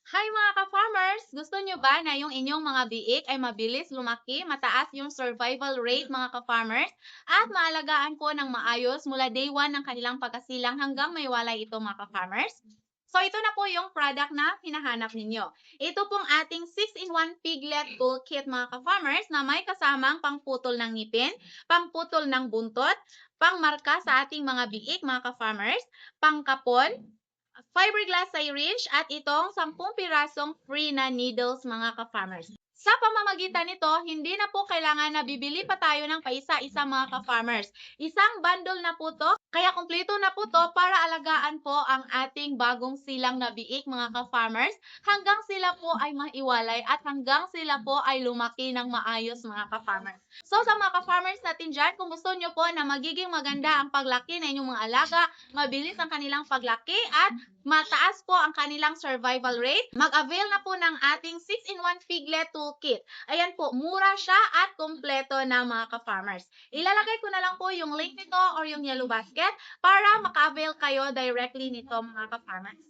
Hi mga ka-farmers! Gusto nyo ba na yung inyong mga biik ay mabilis lumaki, mataas yung survival rate mga ka-farmers, at maalagaan po ng maayos mula day 1 ng kanilang pagkasilang hanggang may walay ito mga ka-farmers? So ito na po yung product na hinahanap ninyo. Ito pong ating 6-in-1 Piglet Toolkit mga ka-farmers na may kasamang pangputol ng ngipin, pangputol ng buntot, pangmarka sa ating mga biik mga ka-farmers, pangkapon, fiberglass syringe at itong 10 pirasong free na needles mga ka-farmers. Sa pamamagitan nito, hindi na po kailangan na bibili pa tayo ng paisa-isa mga ka-farmers. Isang bundle na po to, kaya kumpleto na po to para alagaan po ang ating bagong silang na biik mga ka-farmers hanggang sila po ay maiwalay at hanggang sila po ay lumaki ng maayos mga ka-farmers. So sa mga ka-farmers natin dyan, kung gusto nyo po na magiging maganda ang paglaki ng inyong mga alaga, mabilis ang kanilang paglaki at mataas po ang kanilang survival rate, mag-avail na po ng ating 6-in-1 Piglet Toolkit. Ayan po, mura siya at kompleto na mga ka-farmers. Ilalagay ko na lang po yung link nito or yung yellow basket para maka-avail kayo directly nito mga ka-farmers.